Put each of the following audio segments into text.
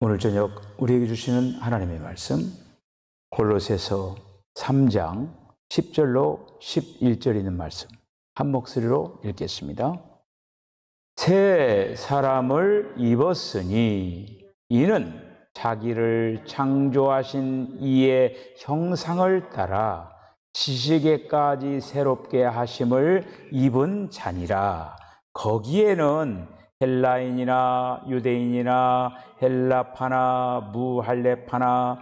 오늘 저녁 우리에게 주시는 하나님의 말씀 골로새서 3장 10절로 11절 있는 말씀 한 목소리로 읽겠습니다. 새 사람을 입었으니 이는 자기를 창조하신 이의 형상을 따라 지식에까지 새롭게 하심을 입은 자니라. 거기에는 헬라인이나 유대인이나 헬라파나 무할레파나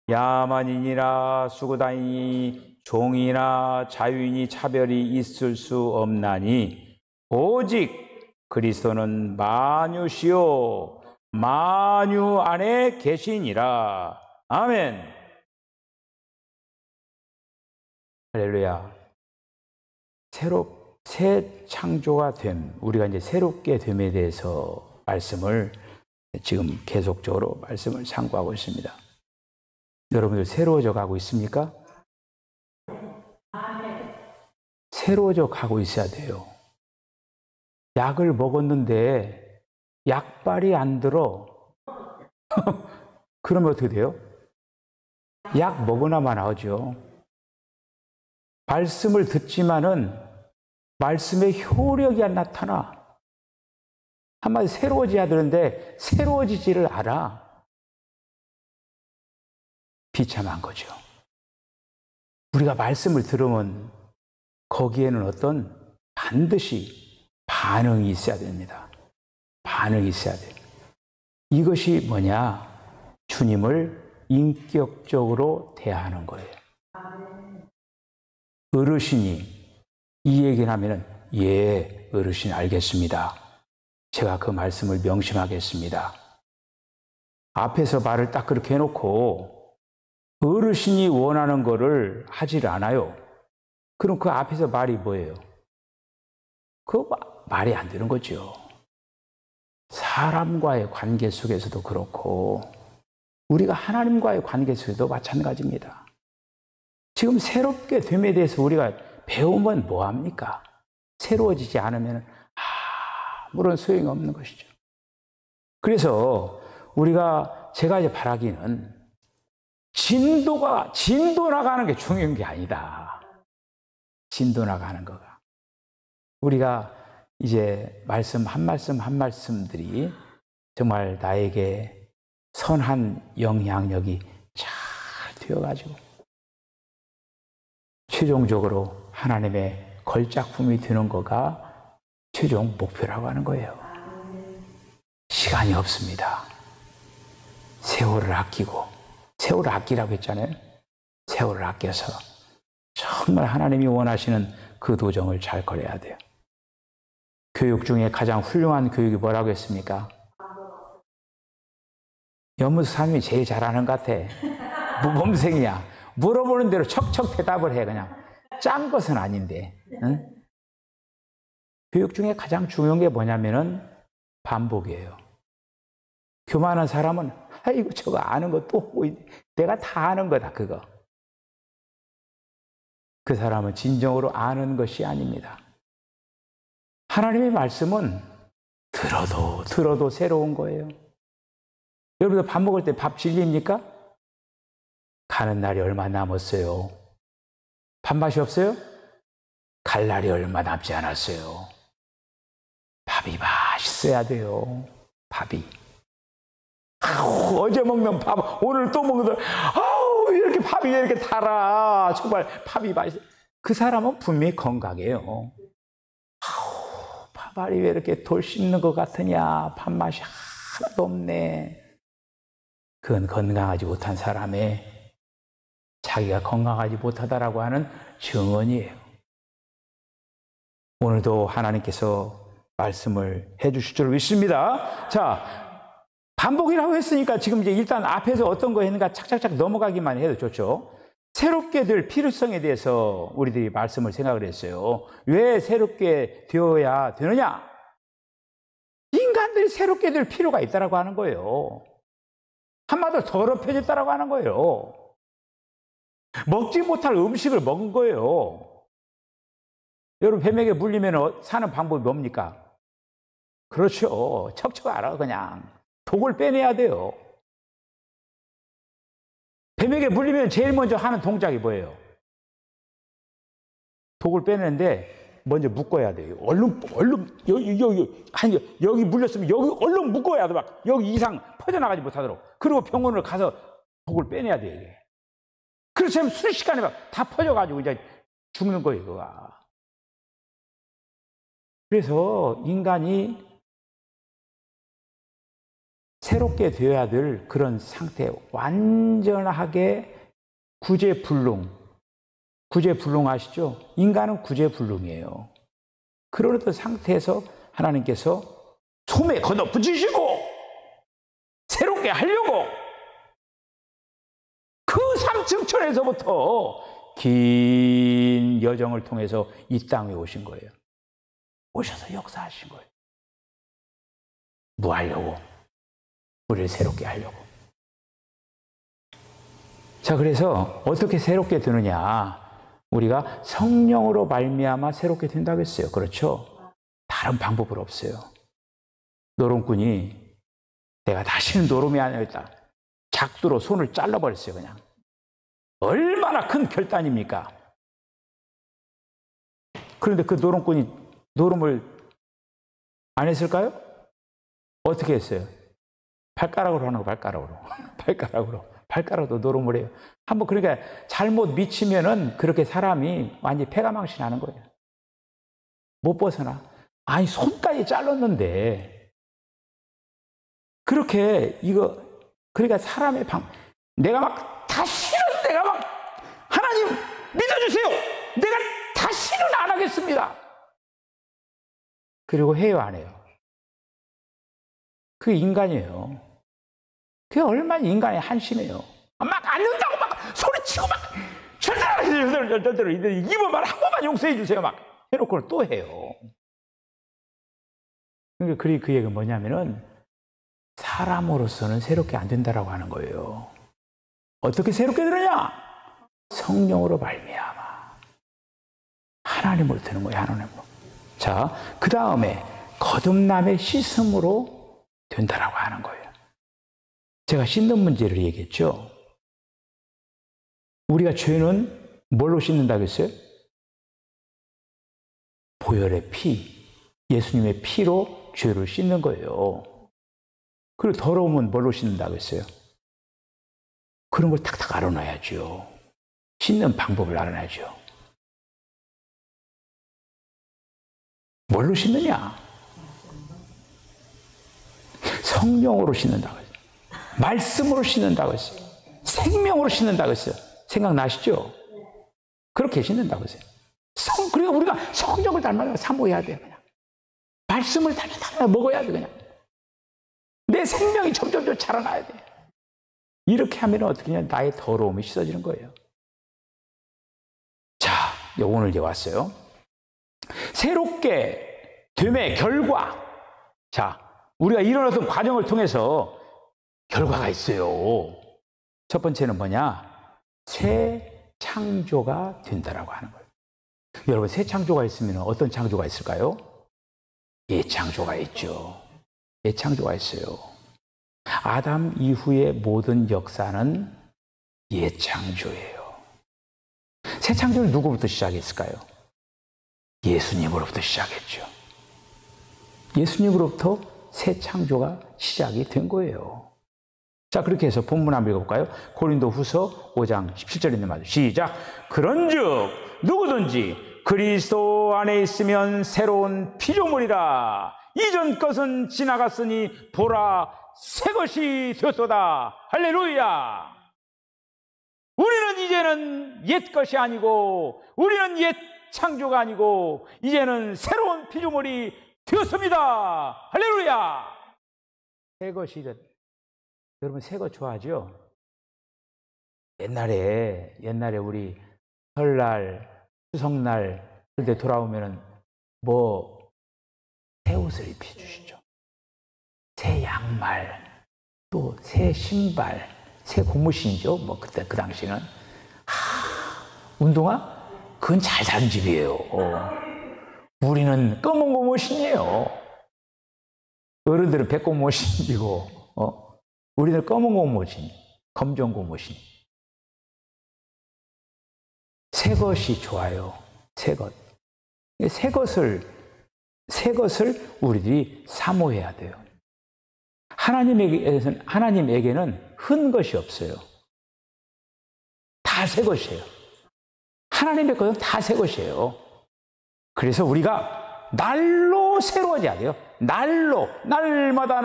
야만인이나 수구다인이 종이나 자유인이 차별이 있을 수 없나니 오직 그리스도는 만유시요 만유 안에 계시니라. 아멘. 할렐루야. 새 창조가 됨, 우리가 이제 새롭게 됨에 대해서 말씀을 지금 계속적으로 말씀을 상고하고 있습니다. 여러분들 새로워져 가고 있습니까? 새로워져 가고 있어야 돼요. 약을 먹었는데 약발이 안 들어. 그러면 어떻게 돼요? 약 먹으나마 나오죠. 말씀을 듣지만은 말씀의 효력이 안 나타나. 한마디 새로워져야 되는데 새로워지지를 않아. 비참한 거죠. 우리가 말씀을 들으면 거기에는 어떤 반드시 반응이 있어야 됩니다. 반응이 있어야 돼요. 이것이 뭐냐? 주님을 인격적으로 대하는 거예요. 어르신이 이 얘기를 하면은 예, 어르신 알겠습니다. 제가 그 말씀을 명심하겠습니다. 앞에서 말을 딱 그렇게 해놓고 어르신이 원하는 거를 하질 않아요. 그럼 그 앞에서 말이 뭐예요? 그 말이 안 되는 거죠. 사람과의 관계 속에서도 그렇고 우리가 하나님과의 관계 속에도 마찬가지입니다. 지금 새롭게 됨에 대해서 우리가 배우면 뭐합니까? 새로워지지 않으면 아무런 소용이 없는 것이죠. 그래서 제가 이제 바라기는 진도 나가는 게 중요한 게 아니다. 진도 나가는 거가. 우리가 이제 말씀 한 말씀들이 정말 나에게 선한 영향력이 잘 되어가지고 최종적으로 하나님의 걸작품이 되는 거가 최종 목표라고 하는 거예요. 시간이 없습니다. 세월을 아끼라고 했잖아요. 세월을 아껴서 정말 하나님이 원하시는 그 도정을 잘 걸어야 돼요. 교육 중에 가장 훌륭한 교육이 뭐라고 했습니까? 연무수 사님이 제일 잘하는 것 같아. 모범생이야. 물어보는 대로 척척 대답을 해. 그냥 짠 것은 아닌데. 응? 교육 중에 가장 중요한 게 뭐냐면은 반복이에요. 교만한 사람은 아이고 저거 아는 거 또 내가 다 아는 거다 그거. 그 사람은 진정으로 아는 것이 아닙니다. 하나님의 말씀은 들어도 새로운 거예요. 여러분들 밥 먹을 때 밥 질립니까? 가는 날이 얼마 남았어요? 밥맛이 없어요? 갈 날이 얼마 남지 않았어요? 밥이 맛있어야 돼요. 밥이. 어제 먹는 밥 오늘 또 먹는 이렇게 밥이 왜 이렇게 달아. 정말 밥이 맛있어. 그 사람은 분명히 건강해요. 밥알이 왜 이렇게 돌 씹는 것 같으냐. 밥맛이 하나도 없네. 그건 건강하지 못한 사람의 자기가 건강하지 못하다라고 하는 증언이에요. 오늘도 하나님께서 말씀을 해주실 줄 믿습니다. 자, 반복이라고 했으니까 지금 이제 일단 앞에서 어떤 거 했는가 착착착 넘어가기만 해도 좋죠. 새롭게 될 필요성에 대해서 우리들이 말씀을 생각을 했어요. 왜 새롭게 되어야 되느냐? 인간들이 새롭게 될 필요가 있다라고 하는 거예요. 한마디로 더럽혀졌다라고 하는 거예요. 먹지 못할 음식을 먹은 거예요. 여러분 뱀에게 물리면 사는 방법이 뭡니까? 그렇죠. 척척 알아. 그냥 독을 빼내야 돼요. 뱀에게 물리면 제일 먼저 하는 동작이 뭐예요? 독을 빼내는데 먼저 묶어야 돼요. 얼른 여기 물렸으면 여기 얼른 묶어야 돼. 막 여기 이상 퍼져나가지 못하도록. 그리고 병원을 가서 독을 빼내야 돼요. 이게. 그렇지 않으면 순식간에 막 다 퍼져가지고 이제 죽는 거예요. 그거가. 그래서 인간이 새롭게 되어야 될 그런 상태, 완전하게 구제불능. 구제불능 아시죠? 인간은 구제불능이에요. 그런 어떤 상태에서 하나님께서 솜에 걷어붙이시고 새롭게 하려고 그 삼층천에서부터 긴 여정을 통해서 이 땅에 오신 거예요. 오셔서 역사하신 거예요. 뭐 하려고? 우리를 새롭게 하려고. 자, 그래서 어떻게 새롭게 되느냐? 우리가 성령으로 말미암아 새롭게 된다고 했어요. 그렇죠? 다른 방법은 없어요. 노름꾼이 내가 다시는 노름이 아니었다. 작두로 손을 잘라버렸어요. 그냥. 얼마나 큰 결단입니까? 그런데 그 노름꾼이 노름을 안 했을까요? 어떻게 했어요? 발가락으로 하는 거, 발가락으로. 발가락으로 노름을 해요. 한번 그러니까 잘못 미치면은 그렇게 사람이 완전히 패가망신하는 거예요. 못 벗어나. 아니, 손까지 잘랐는데. 그렇게 그러니까 사람의 내가 막 하나님 믿어주세요. 내가 다시는 안 하겠습니다. 그리고 해요, 안 해요? 그게 인간이에요. 그게 얼마나 인간의 한심해요. 막 안 된다고 막 소리치고 막 절대로 이번만 한 번만 용서해 주세요 막 해놓고는 또 해요. 그러니까 그 얘기가 뭐냐면은 사람으로서는 새롭게 안 된다라고 하는 거예요. 어떻게 새롭게 되느냐? 성령으로 말미암아 하나님으로 되는 거예요. 하나님으로. 자, 그 다음에 거듭남의 씻음으로 된다라고 하는 거예요. 제가 씻는 문제를 얘기했죠. 우리가 죄는 뭘로 씻는다고 했어요? 보혈의 피, 예수님의 피로 죄를 씻는 거예요. 그리고 더러우면 뭘로 씻는다고 했어요? 그런 걸 탁탁 알아놔야죠. 씻는 방법을 알아놔야죠. 뭘로 씻느냐? 성령으로 씻는다고 했어요. 말씀으로 씻는다고 했어요. 생명으로 씻는다고 했어요. 생각나시죠? 그렇게 씻는다고 했어요. 그러니까 우리가 성령을 닮아서 사모해야 돼요. 그냥. 말씀을 닮아 먹어야 돼. 그냥. 내 생명이 점점 자라나야 돼. 이렇게 하면 어떻게 하냐? 나의 더러움이 씻어지는 거예요. 자, 오늘 이제 왔어요. 새롭게 됨의 결과. 자, 우리가 이런 어떤 과정을 통해서 결과가 있어요. 첫 번째는 뭐냐? 새 창조가 된다라고 하는 거예요. 여러분, 새 창조가 있으면 어떤 창조가 있을까요? 예창조가 있죠. 예창조가 있어요. 아담 이후의 모든 역사는 예창조예요. 새 창조를 누구부터 시작했을까요? 예수님으로부터 시작했죠. 예수님으로부터 새 창조가 시작이 된 거예요. 자, 그렇게 해서 본문 한번 읽어볼까요? 고린도후서 5장 17절 있는 말 시작. 그런즉 누구든지 그리스도 안에 있으면 새로운 피조물이라. 이전 것은 지나갔으니 보라 새 것이 되었도다. 할렐루야. 우리는 이제는 옛 것이 아니고 우리는 옛 창조가 아니고 이제는 새로운 피조물이 되었습니다. 할렐루야. 새 것이 되었다. 여러분, 새 거 좋아하죠? 옛날에 우리 설날, 추석날 그때 돌아오면은 새 옷을 입혀주시죠. 새 양말, 또 새 신발, 새 고무신이죠. 그때 그 당시는 운동화? 그건 잘 사는 집이에요. 우리는 검은 고무신이에요. 어른들은 백 고무신이고, 우리는 검은 고무신, 검정 고무신. 새 것이 좋아요. 새 것. 새 것을 우리들이 사모해야 돼요. 하나님에게는 흔 것이 없어요. 다 새 것이에요. 하나님의 것은 다 새 것이에요. 그래서 우리가 날로 새로워져야 돼요. 날마다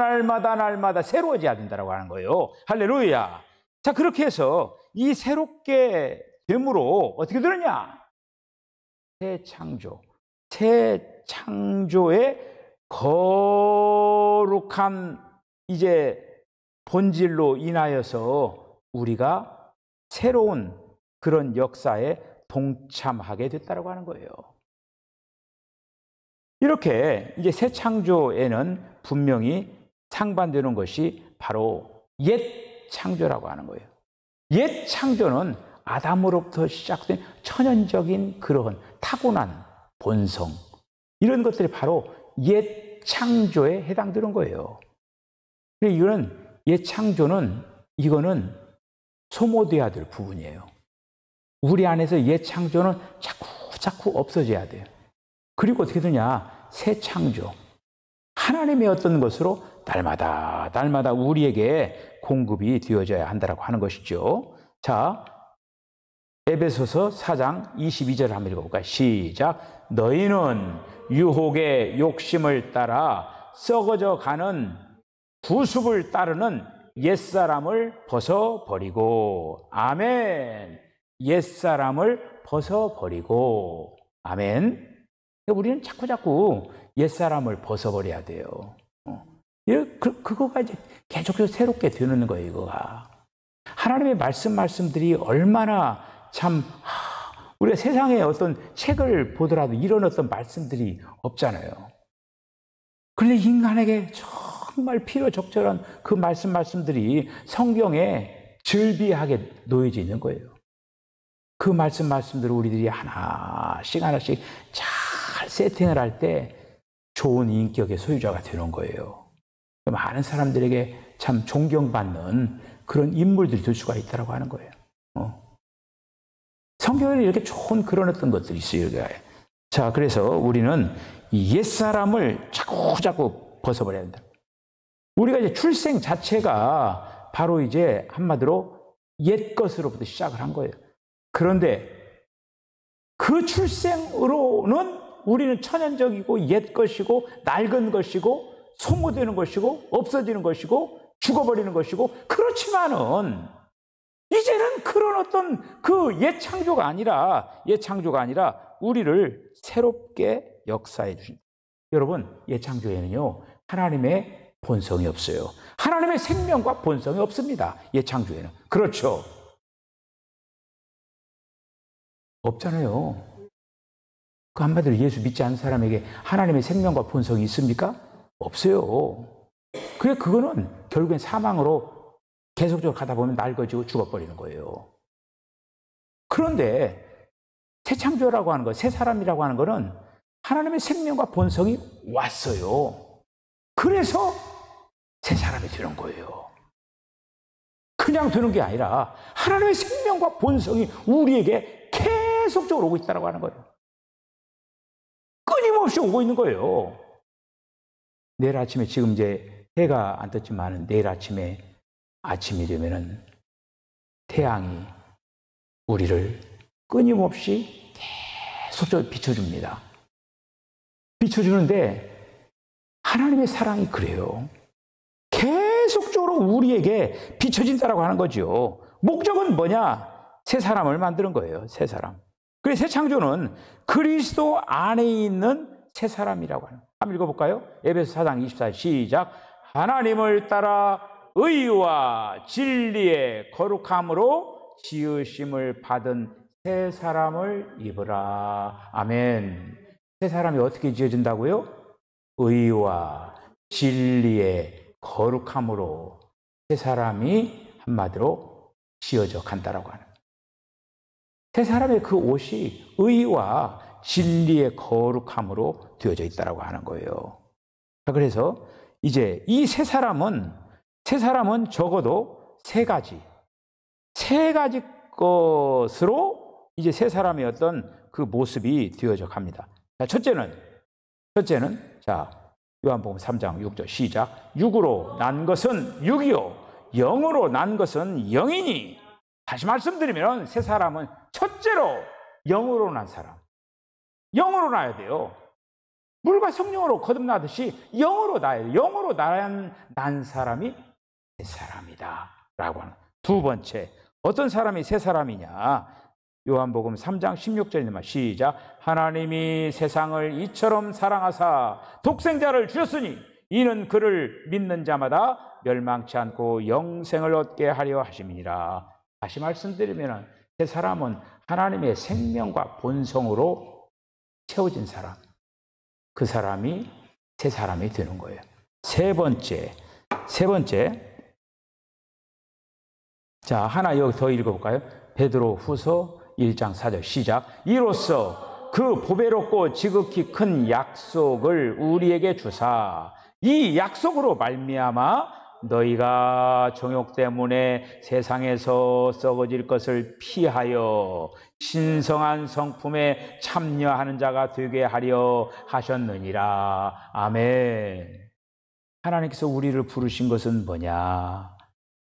새로워져야 된다고 하는 거예요. 할렐루야. 자, 그렇게 해서 이 새롭게 됨으로 어떻게 되느냐? 새 창조의 거룩한 이제 본질로 인하여서 우리가 새로운 그런 역사에 동참하게 됐다고 하는 거예요. 이렇게 이제 새 창조에는 분명히 상반되는 것이 바로 옛 창조라고 하는 거예요. 옛 창조는 아담으로부터 시작된 천연적인 그런 타고난 본성, 이런 것들이 바로 옛 창조에 해당되는 거예요. 이거는 옛 창조는 이거는 소모돼야 될 부분이에요. 우리 안에서 옛 창조는 자꾸 없어져야 돼요. 그리고 어떻게 되냐? 새 창조. 하나님의 어떤 것으로 날마다 우리에게 공급이 되어져야 한다고 하는 것이죠. 자, 에베소서 4장 22절 한번 읽어볼까요? 시작. 너희는 유혹의 욕심을 따라 썩어져 가는 부습을 따르는 옛사람을 벗어버리고, 아멘. 옛사람을 벗어버리고, 아멘. 우리는 자꾸 옛사람을 벗어버려야 돼요. 그거가 이제 계속해서 새롭게 되는 거예요, 이거가. 하나님의 말씀들이 얼마나 참, 우리가 세상에 어떤 책을 보더라도 이런 어떤 말씀들이 없잖아요. 그런데 인간에게 정말 필요적절한 그 말씀들이 성경에 즐비하게 놓여져 있는 거예요. 그 말씀들을 우리들이 하나씩 잘 세팅을 할 때 좋은 인격의 소유자가 되는 거예요. 많은 사람들에게 참 존경받는 그런 인물들이 될 수가 있다고 하는 거예요. 성경에는 이렇게 좋은 그런 어떤 것들이 있어요. 자, 그래서 우리는 이 옛사람을 자꾸 벗어버려야 된다. 우리가 이제 출생 자체가 바로 이제 한마디로 옛 것으로부터 시작을 한 거예요. 그런데 그 출생으로는 우리는 천연적이고 옛 것이고 낡은 것이고 소모되는 것이고 없어지는 것이고 죽어버리는 것이고, 그렇지만은 이제는 그런 어떤 그 옛 창조가 아니라 우리를 새롭게 역사해 주신다. 여러분, 옛 창조에는요 하나님의 본성이 없어요. 하나님의 생명과 본성이 없습니다. 옛 창조에는. 그렇죠? 없잖아요. 그 한마디로 예수 믿지 않는 사람에게 하나님의 생명과 본성이 있습니까? 없어요. 그거는 결국엔 사망으로 계속적으로 가다 보면 낡아지고 죽어버리는 거예요. 그런데 새 창조라고 하는 거, 새 사람이라고 하는 거는 하나님의 생명과 본성이 왔어요. 그래서 새 사람이 되는 거예요. 그냥 되는 게 아니라 하나님의 생명과 본성이 우리에게 계속적으로 오고 있다고 하는 거예요. 끊임없이 오고 있는 거예요. 내일 아침에, 지금 이제 해가 안 떴지만 내일 아침이 되면은 태양이 우리를 끊임없이 계속적으로 비춰줍니다. 비춰주는데 하나님의 사랑이 그래요. 계속적으로 우리에게 비춰진다라고 하는 거죠. 목적은 뭐냐? 새 사람을 만드는 거예요. 새 사람. 그래서 새 창조는 그리스도 안에 있는 새 사람이라고 하는 거예요. 한번 읽어볼까요? 에베소 4장 24절 시작. 하나님을 따라 의와 진리의 거룩함으로 지으심을 받은 새 사람을 입으라. 아멘. 새 사람이 어떻게 지어진다고요? 의와 진리의 거룩함으로 새 사람이 한마디로 지어져 간다라고 하는 거예요. 새 사람의 그 옷이 의와 진리의 거룩함으로 되어져 있다라고 하는 거예요. 그래서 이제 이 새 사람은 적어도 세 가지 것으로 이제 새 사람의 어떤 그 모습이 되어져 갑니다. 자, 첫째는 자, 요한복음 3장 6절 시작. 육으로 난 것은 육이요 영으로 난 것은 영이니. 다시 말씀드리면 새 사람은 첫째로 영으로 난 사람. 영으로 나야 돼요. 물과 성령으로 거듭나듯이 영으로 나야 돼요. 영으로 난 사람이 새 사람이다 라고 하는. 두 번째, 어떤 사람이 새 사람이냐. 요한복음 3장 16절입니다. 시작. 하나님이 세상을 이처럼 사랑하사 독생자를 주셨으니 이는 그를 믿는 자마다 멸망치 않고 영생을 얻게 하려 하심이니라. 다시 말씀드리면 새 사람은 하나님의 생명과 본성으로 채워진 사람. 그 사람이 새 사람이 되는 거예요. 세 번째. 자, 하나 여기 더 읽어볼까요? 베드로 후서 1장 4절 시작. 이로써 그 보배롭고 지극히 큰 약속을 우리에게 주사 이 약속으로 말미암아 너희가 정욕 때문에 세상에서 썩어질 것을 피하여 신성한 성품에 참여하는 자가 되게 하려 하셨느니라. 아멘. 하나님께서 우리를 부르신 것은 뭐냐?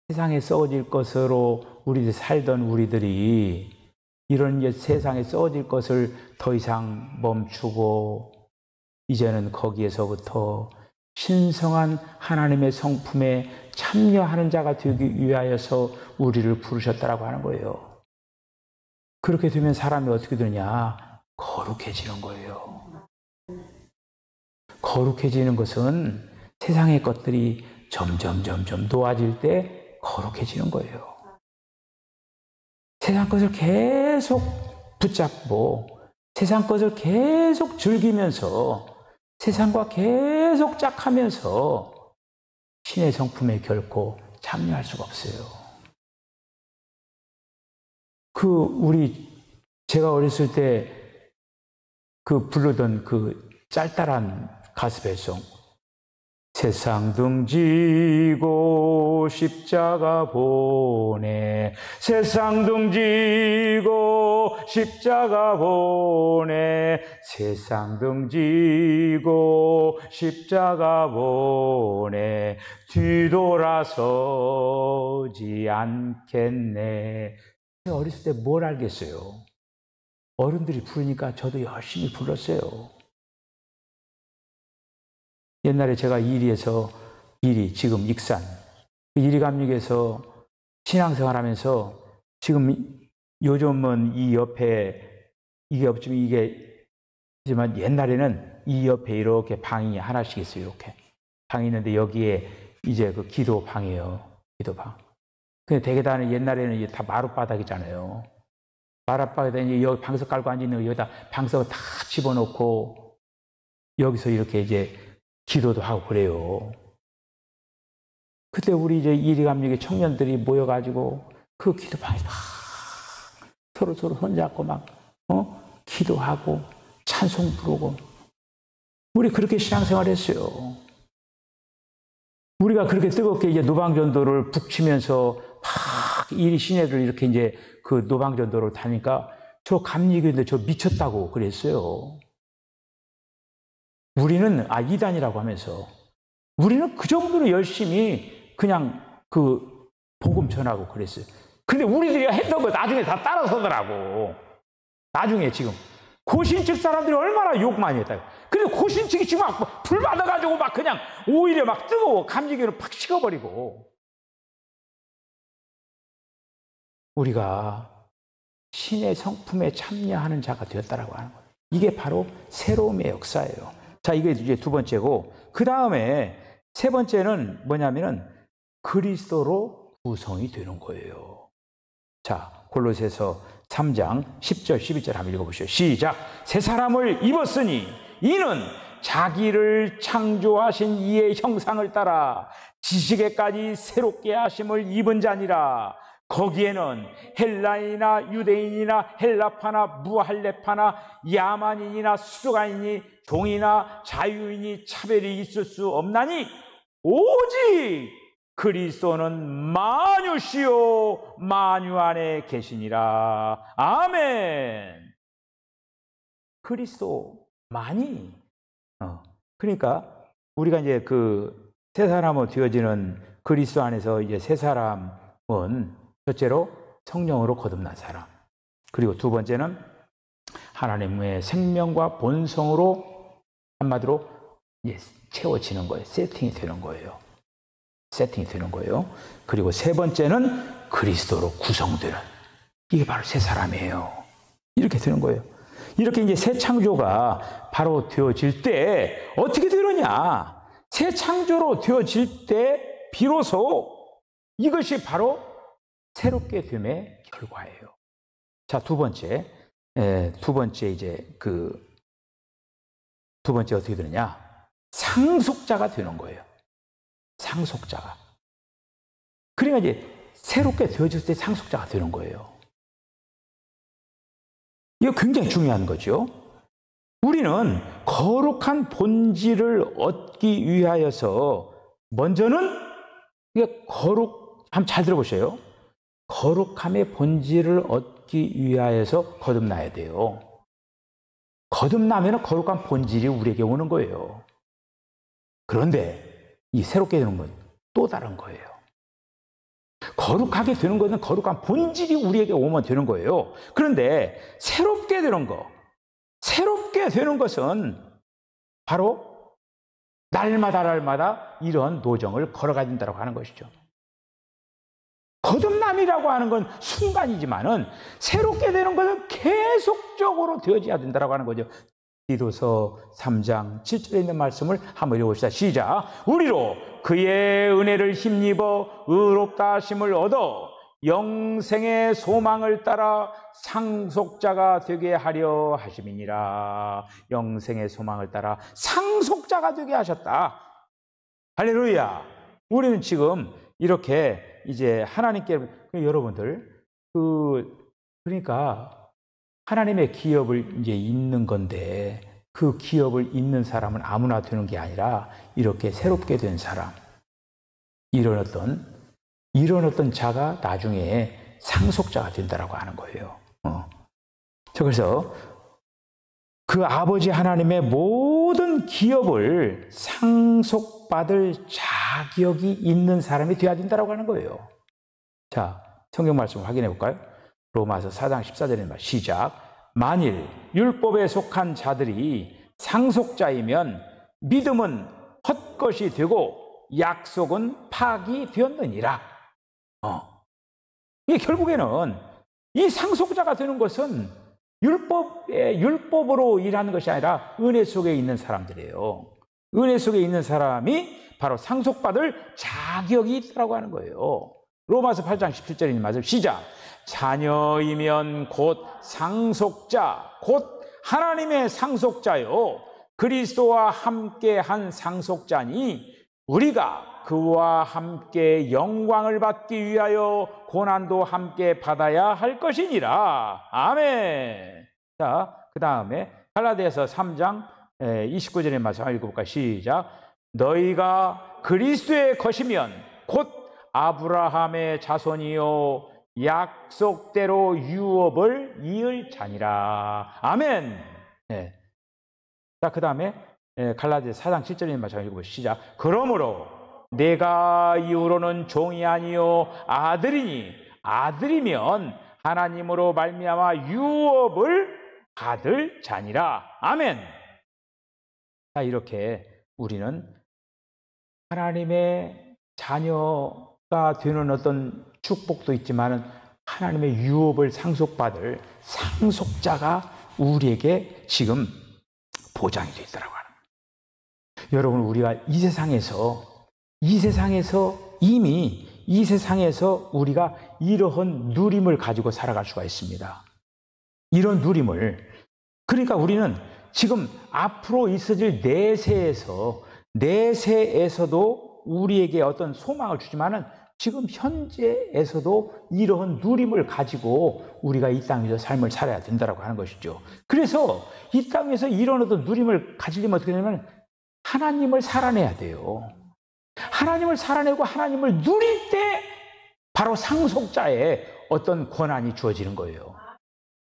세상에 썩어질 것으로 살던 우리들이 이런 세상에 썩어질 것을 더 이상 멈추고 이제는 거기에서부터 신성한 하나님의 성품에 참여하는 자가 되기 위하여서 우리를 부르셨다라고 하는 거예요. 그렇게 되면 사람이 어떻게 되느냐? 거룩해지는 거예요. 거룩해지는 것은 세상의 것들이 점점 놓아질 때 거룩해지는 거예요. 세상 것을 계속 붙잡고 세상 것을 계속 즐기면서 세상과 계속 짝하면서 신의 성품에 결코 참여할 수가 없어요. 제가 어렸을 때 부르던 짤짤한 가스펠송. 세상 등지고 십자가 보내 세상 등지고 십자가 보내 세상 등지고 십자가 보내 뒤돌아서지 않겠네. 제가 어렸을 때 뭘 알겠어요. 어른들이 부르니까 저도 열심히 불렀어요. 옛날에 제가 지금 익산, 이리감육에서 신앙생활 하면서 지금 요즘은 이 옆에 이게 없지만 하지만 옛날에는 이 옆에 이렇게 방이 하나씩 있어요. 이렇게 방이 있는데 여기에 이제 기도방이에요. 기도방. 근데 대개다는 옛날에는 다 마룻바닥이잖아요. 마룻바닥에 여기 방석 깔고 앉아있는 여기다 방석을 다 집어넣고 여기서 이렇게 이제 기도도 하고 그래요. 그때 우리 이제 이리감육의 청년들이 모여가지고 그 기도방에서 막 서로 손잡고 막 기도하고 찬송 부르고 우리 그렇게 신앙생활 했어요. 우리가 그렇게 뜨겁게 이제 노방전도를 북치면서 막 이리 시내를 이렇게 이제 노방전도를 다니까 저 감리교인데 저 미쳤다고 그랬어요. 우리는 이단이라고 하면서 우리는 그 정도로 열심히 그냥 복음 전하고 그랬어요. 근데 우리들이 했던 거 나중에 다 따라서더라고. 나중에 지금 고신측 사람들이 얼마나 욕 많이 했다. 근데 고신측이 지금 막 불 받아가지고 막 그냥 오히려 막 뜨거워 감리교를 팍 식어버리고. 우리가 신의 성품에 참여하는 자가 되었다라고 하는 거예요. 이게 바로 새로움의 역사예요. 자, 이게 이제 두 번째고, 그 다음에 세 번째는 뭐냐면은 그리스도로 구성이 되는 거예요. 자, 골로새서 3장 10절 11절 한번 읽어보시죠. 시작. 새 사람을 입었으니 이는 자기를 창조하신 이의 형상을 따라 지식에까지 새롭게 하심을 입은 자니라. 거기에는 헬라인이나 유대인이나 헬라파나 무할레파나 야만인이나 수도가인이 종이나 자유인이 차별이 있을 수 없나니 오직 그리스도는 만유시요 만유 안에 계시니라. 아멘. 그리스도만이. 그러니까 우리가 이제 그 새 사람으로 되어지는 그리스도 안에서 이제 새 사람은 첫째로 성령으로 거듭난 사람. 그리고 두 번째는 하나님의 생명과 본성으로 한마디로 채워지는 거예요. 세팅이 되는 거예요. 세팅이 되는 거예요. 그리고 세 번째는 그리스도로 구성되는, 이게 바로 새 사람이에요. 이렇게 되는 거예요. 이렇게 이제 새 창조가 바로 되어질 때 어떻게 되느냐? 새 창조로 되어질 때 비로소 이것이 바로 새롭게 됨의 결과예요. 자, 두 번째 이제 두 번째 어떻게 되느냐? 상속자가 되는 거예요. 상속자가. 그러니까 이제 새롭게 되어질 때 상속자가 되는 거예요. 이거 굉장히 중요한 거죠. 우리는 거룩한 본질을 얻기 위하여서 먼저는 한번 잘 들어보세요. 거룩함의 본질을 얻기 위하여서 거듭나야 돼요. 거듭나면 거룩한 본질이 우리에게 오는 거예요. 그런데 이 새롭게 되는 건 또 다른 거예요. 거룩하게 되는 것은 거룩한 본질이 우리에게 오면 되는 거예요. 그런데 새롭게 되는 것은 바로 날마다 이런 노정을 걸어가야 된다고 하는 것이죠. 거듭남이라고 하는 건 순간이지만은 새롭게 되는 것은 계속적으로 되어져야 된다고 하는 거죠. 디도서 3장 7절에 있는 말씀을 한번 읽어봅시다. 시작. 우리로 그의 은혜를 힘입어 의롭다 하심을 얻어 영생의 소망을 따라 상속자가 되게 하려 하심이니라. 영생의 소망을 따라 상속자가 되게 하셨다. 할렐루야. 우리는 지금 이렇게 이제 하나님께, 여러분들 그러니까 하나님의 기업을 이제 잇는 건데, 그 기업을 잇는 사람은 아무나 되는 게 아니라 이렇게 새롭게 된 사람, 이런 어떤 자가 나중에 상속자가 된다라고 하는 거예요. 그래서 그 아버지 하나님의 모든 기업을 상속받을 자격이 있는 사람이 되어야 된다라고 하는 거예요. 자, 성경 말씀 확인해 볼까요? 로마서 4장 14절의 말 시작. 만일 율법에 속한 자들이 상속자이면 믿음은 헛것이 되고 약속은 파기되었느니라. 이게 결국에는 이 상속자가 되는 것은 율법으로 일하는 것이 아니라 은혜 속에 있는 사람들이에요. 은혜 속에 있는 사람이 바로 상속받을 자격이 있다고 하는 거예요. 로마서 8장 17절에 있는 말씀 시작. 자녀이면 곧 상속자, 곧 하나님의 상속자요 그리스도와 함께 한 상속자니 우리가 그와 함께 영광을 받기 위하여 고난도 함께 받아야 할 것이니라. 아멘. 자, 그 다음에 갈라디아서 3장 29절의 말씀 읽어볼까? 시작. 너희가 그리스도의 것이면 곧 아브라함의 자손이요 약속대로 유업을 이을 자니라. 아멘. 네. 자, 그 다음에 갈라디아서 4장 7절의 말씀 읽어보시죠. 시작. 그러므로 내가 이후로는 종이 아니요 아들이니 아들이면 하나님으로 말미암아 유업을 받을 자니라. 아멘. 자, 이렇게 우리는 하나님의 자녀가 되는 어떤 축복도 있지만 하나님의 유업을 상속받을 상속자가 우리에게 지금 보장이 되어 있다고 하는 거예요. 여러분, 우리가 이 세상에서 우리가 이러한 누림을 가지고 살아갈 수가 있습니다. 이런 누림을. 그러니까 우리는 지금 앞으로 있어질 내세에서도 우리에게 어떤 소망을 주지만은 지금 현재에서도 이러한 누림을 가지고 우리가 이 땅에서 삶을 살아야 된다고 하는 것이죠. 그래서 이 땅에서 이런 어떤 누림을 가지려면 어떻게 되냐면 하나님을 살아내야 돼요. 하나님을 살아내고 하나님을 누릴 때 바로 상속자의 어떤 권한이 주어지는 거예요.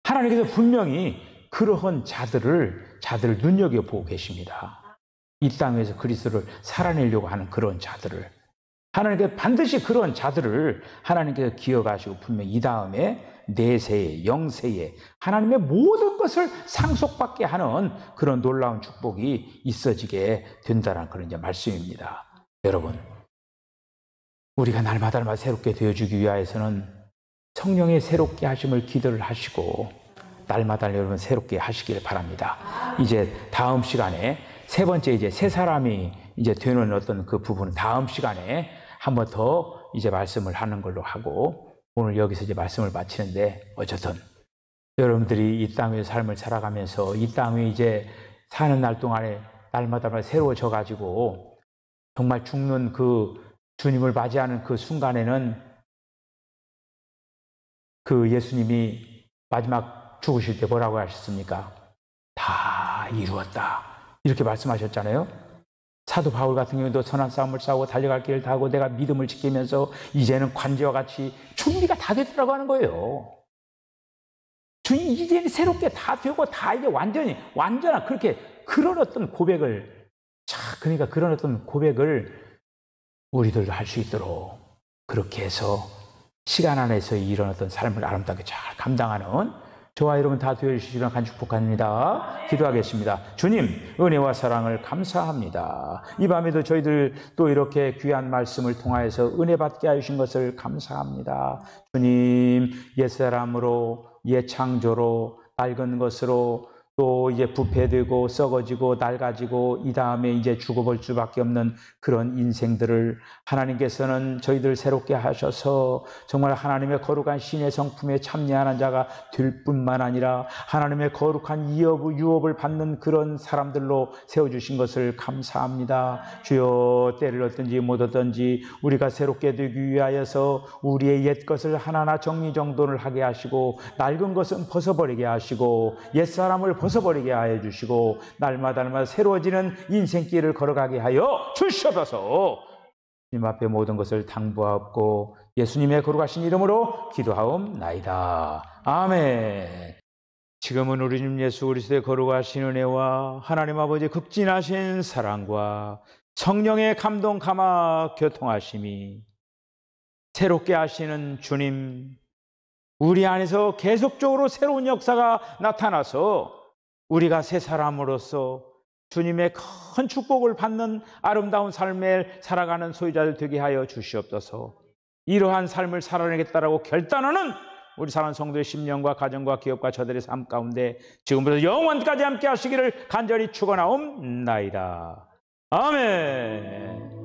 하나님께서 분명히 그러한 자들을 눈여겨보고 계십니다. 이 땅에서 그리스도를 살아내려고 하는 그런 자들을 하나님께서 반드시 그런 자들을 하나님께서 기억하시고 분명히 이 다음에 내세에 영세에 하나님의 모든 것을 상속받게 하는 그런 놀라운 축복이 있어지게 된다는 그런 이제 말씀입니다. 여러분, 우리가 날마다 새롭게 되어주기 위하여서는 성령의 새롭게 하심을 기도를 하시고 날마다 여러분 새롭게 하시기를 바랍니다. 이제 다음 시간에 세 번째 이제 새 사람이 이제 되는 어떤 그 부분은 다음 시간에 한 번 더 이제 말씀을 하는 걸로 하고 오늘 여기서 이제 말씀을 마치는데 어쨌든 여러분들이 이 땅의 삶을 살아가면서 이 땅에 이제 사는 날 동안에 날마다 새로워져 가지고 정말 죽는 그 주님을 맞이하는 그 순간에는 그 예수님이 마지막 죽으실 때 뭐라고 하셨습니까? 다 이루었다. 이렇게 말씀하셨잖아요. 사도 바울 같은 경우도 선한 싸움을 싸우고 달려갈 길을 다하고 내가 믿음을 지키면서 이제는 관제와 같이 준비가 다 됐다고 하는 거예요. 주님 이제는 새롭게 다 되고 다 이제 완전한 그렇게 그런 어떤 고백을 그러니까 그런 어떤 고백을 우리들도 할 수 있도록 그렇게 해서 시간 안에서 이런 어떤 삶을 아름답게 잘 감당하는 저와 여러분 다 되어주시기를 간절히 축복합니다. 기도하겠습니다. 주님, 은혜와 사랑을 감사합니다. 이 밤에도 저희들 또 이렇게 귀한 말씀을 통하여서 은혜 받게 하신 것을 감사합니다. 주님, 옛사람으로, 옛창조로, 낡은 것으로 또 이제 부패되고 썩어지고 낡아지고 이 다음에 이제 죽어볼 수밖에 없는 그런 인생들을 하나님께서는 저희들 새롭게 하셔서 정말 하나님의 거룩한 신의 성품에 참여하는 자가 될 뿐만 아니라 하나님의 거룩한 유업을 받는 그런 사람들로 세워주신 것을 감사합니다. 주여 때를 얻든지 못 얻든지 우리가 새롭게 되기 위하여서 우리의 옛 것을 하나하나 정리정돈을 하게 하시고 낡은 것은 벗어버리게 하시고 옛사람을 벗어버리게 하여 주시고 날마다 새로워지는 인생길을 걸어가게 하여 주시옵소서. 주님 앞에 모든 것을 당부하옵고 예수님의 거룩하신 이름으로 기도하옵나이다. 아멘. 지금은 우리 주님 예수 그리스도의 거룩하신 은혜와 하나님 아버지의 극진하신 사랑과 성령의 감동 감화 교통하심이 새롭게 하시는 주님 우리 안에서 계속적으로 새로운 역사가 나타나서 우리가 새 사람으로서 주님의 큰 축복을 받는 아름다운 삶을 살아가는 소유자들 되게 하여 주시옵소서. 이러한 삶을 살아내겠다라고 결단하는 우리 사랑하는 성도의 심령과 가정과 기업과 저들의 삶 가운데 지금부터 영원까지 함께 하시기를 간절히 축원하옵나이다. 아멘.